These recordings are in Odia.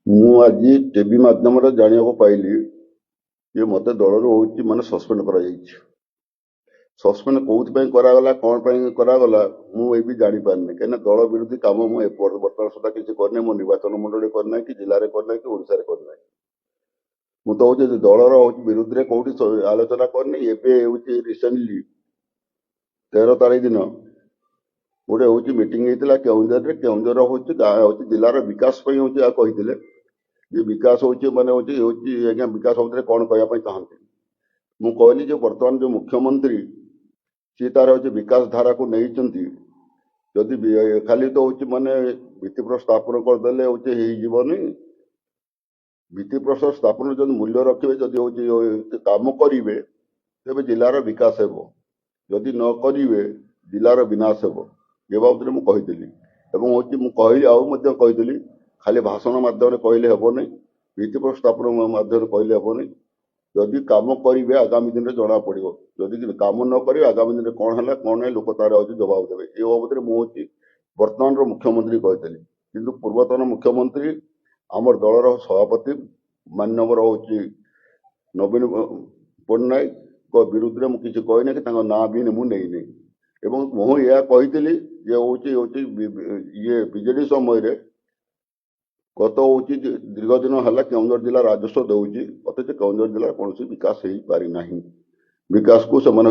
ମୁଁ ଆଜି ଟିଭି ମାଧ୍ୟମରେ ଜାଣିବାକୁ ପାଇଲି ଯେ ମୋତେ ଦଳରୁ ହେଉଛି ମାନେ ସସ୍ପେଣ୍ଡ କରାଯାଇଛି। ସସ୍ପେଣ୍ଡ କୋଉଥିପାଇଁ କରାଗଲା, କ'ଣ ପାଇଁ କରାଗଲା ମୁଁ ଏ ବି ଜାଣିପାରିନି। କାହିଁକିନା ଦଳ ବିରୋଧୀ କାମ ମୁଁ ବର୍ତ୍ତମାନ ସୁଦ୍ଧା କିଛି କରିନାହିଁ। ମୋ ନିର୍ବାଚନ ମଣ୍ଡଳୀ କରିନାହିଁ, କି ଜିଲ୍ଲାରେ କରିନାହିଁ, କି ଓଡ଼ିଶାରେ କରିନାହିଁ। ମୁଁ ତ ହେଉଛି ଦଳର ବିରୁଦ୍ଧରେ କୋଉଠି ଆଲୋଚନା କରିନି। ଏବେ ହେଉଛି ରିସେଣ୍ଟଲି 13 ତାରିଖ ଦିନ ଗୋଟେ ହେଉଛି ମିଟିଂ ହେଇଥିଲା କେଉଁଝରରେ। କେଉଁଝର ହେଉଛି ଜିଲ୍ଲାର ବିକାଶ ପାଇଁ ହେଉଛି କହିଥିଲେ ଯେ ବିକାଶ ହେଉଛି ମାନେ ହେଉଛି ଆଜ୍ଞା ବିକାଶ ଉପରେ କ'ଣ କହିବା ପାଇଁ ଚାହାନ୍ତି। ମୁଁ କହିଲି ଯେ ବର୍ତ୍ତମାନ ଯେଉଁ ମୁଖ୍ୟମନ୍ତ୍ରୀ ସିଏ ତାର ହେଉଛି ବିକାଶ ଧାରାକୁ ନେଇଛନ୍ତି। ଯଦି ଖାଲି ତ ହେଉଛି ମାନେ ଭିତ୍ତିପ୍ରସ୍ତର ସ୍ଥାପନ କରିଦେଲେ ହେଉଛି ହେଇଯିବନି। ଭିତ୍ତିପ୍ରସ୍ତର ସ୍ଥାପନ ଯଦି ମୂଲ୍ୟ ରଖିବେ, ଯଦି ହେଉଛି କାମ କରିବେ, ତେବେ ଜିଲ୍ଲାର ବିକାଶ ହେବ। ଯଦି ନ କରିବେ ଜିଲ୍ଲାର ବିନାଶ ହେବ। ଏ ବାବଦରେ ମୁଁ କହିଥିଲି ଏବଂ ହେଉଛି ମୁଁ କହିଲି ଆଉ ମଧ୍ୟ କହିଥିଲି ଖାଲି ଭାଷଣ ମାଧ୍ୟମରେ କହିଲେ ହେବନି, ଭିତ୍ତିପ୍ରସ୍ତର ସ୍ଥାପନ ମାଧ୍ୟମରେ କହିଲେ ହେବନି। ଯଦି କାମ କରିବେ ଆଗାମୀ ଦିନରେ ଜଣା ପଡ଼ିବ। ଯଦି କାମ ନ କରିବେ ଆଗାମୀ ଦିନରେ କ'ଣ ହେଲା କ'ଣ ନାହିଁ ଲୋକ ତାର ହେଉଛି ଜବାବ ଦେବେ। ଏ ବାବଦରେ ମୁଁ ହେଉଛି ବର୍ତ୍ତମାନର ମୁଖ୍ୟମନ୍ତ୍ରୀ କହିଥିଲି। କିନ୍ତୁ ପୂର୍ବତନ ମୁଖ୍ୟମନ୍ତ୍ରୀ ଆମର ଦଳର ସଭାପତି ମାନ୍ୟବର ହେଉଛି ନବୀନ ପଟ୍ଟନାୟକଙ୍କ ବିରୁଦ୍ଧରେ ମୁଁ କିଛି କହିନି, କି ତାଙ୍କ ନାଁ ବି ମୁଁ ନେଇନି। ଏବଂ ମୁଁ ଏହା କହିଥିଲି ଯେ ହେଉଛି ଇଏ ବିଜେଡି ସମୟରେ ଗତ ହେଉଛି ଦୀର୍ଘ ଦିନ ହେଲା କେଉଁଝର ଜିଲ୍ଲା ରାଜସ୍ୱ ଦେଉଛି, ଅଥଚ କେଉଁଝର ଜିଲ୍ଲାର କୌଣସି ବିକାଶ ହେଇପାରିନାହିଁ। ବିକାଶକୁ ସେମାନେ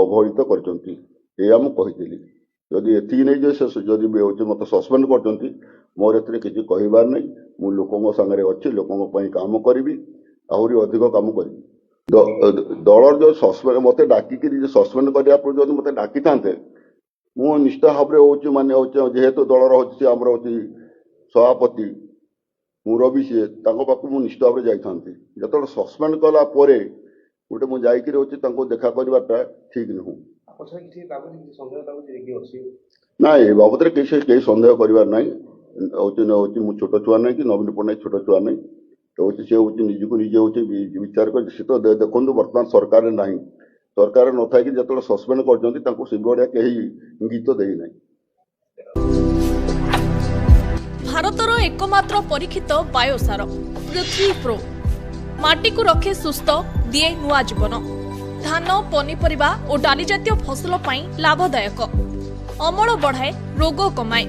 ଅବହେଳିତ କରିଛନ୍ତି। ଏଇଆ ମୁଁ କହିଥିଲି। ଯଦି ଏତିକି ନେଇ ଯଦି ହେଉଛି ମୋତେ ସସ୍ପେଣ୍ଡ କରିଛନ୍ତି, ମୋର ଏଥିରେ କିଛି କହିବାର ନାହିଁ। ମୁଁ ଲୋକଙ୍କ ସାଙ୍ଗରେ ଅଛି, ଲୋକଙ୍କ ପାଇଁ କାମ କରିବି, ଆହୁରି ଅଧିକ କାମ କରିବି। ଦଳର ଯେଉଁ ସସ୍ପେଣ୍ଡ ମୋତେ ଡାକିକିରି ସସ୍ପେଣ୍ଡ କରିବା ପରେ ଯଦି ମୋତେ ଡାକିଥାନ୍ତେ, ମୁଁ ନିଶ୍ଚିତ ଭାବରେ ହେଉଛି ମାନେ ହେଉଛି ଯେହେତୁ ଦଳର ହେଉଛି ଆମର ହେଉଛି ସଭାପତି ମୁରବୀ ସିଏ, ତାଙ୍କ ପାଖକୁ ମୁଁ ନିଶ୍ଚିତ ଭାବରେ ଯାଇଥାନ୍ତି। ଯେତେବେଳେ ସସ୍ପେଣ୍ଡ କଲା ପରେ ଗୋଟେ ମୁଁ ଯାଇକିରି ହେଉଛି ତାଙ୍କୁ ଦେଖା କରିବାଟା ଠିକ୍ ନୁହଁ। ନା ଏ ବାବଦରେ କେହି ସନ୍ଦେହ କରିବାର ନାହିଁ। ହେଉଛି ମୁଁ ଛୋଟ ଛୁଆ ନାହିଁ, କି ନବୀନ ପଟ୍ଟନାୟକ ଛୋଟ ଛୁଆ ନାହିଁ। ହେଉଛି ସେ ହେଉଛି ନିଜକୁ ନିଜେ ହେଉଛି ବିଚାର କରି ସେ ତ ଦେଖନ୍ତୁ ବର୍ତ୍ତମାନ ସରକାରରେ ନାହିଁ। ସରକାର ନଥାଇକି ଯେତେବେଳେ ସସ୍ପେଣ୍ଡ କରିଛନ୍ତି ତାଙ୍କୁ ସେଭଳିଆ କେହି ଇଙ୍ଗିତ ଦେଇନାହିଁ। ଭାରତର एकमात्र परीक्षित बायोसार पृथ्वी प्रो माटी को रखे सुस्थ दिए नुआ जीवन। धान पनीपरिबा और डाली जातीय फसल पाई लाभदायक, अमल बढ़ाए, रोग कमाए।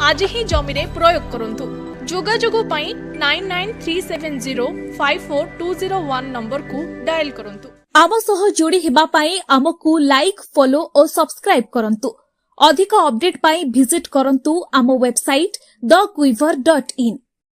आज ही जमी रे प्रयोग करंतु। जोगाजोग पाई 9937054201 नंबर को डायल करंतु। आम सह जोड़ी हेबा पाई आमकु लाइक, फॉलो और सब्सक्राइब करंतु। अधिक अपडेट पाई विजिट करंतु आम वेबसाइट thequiver.in।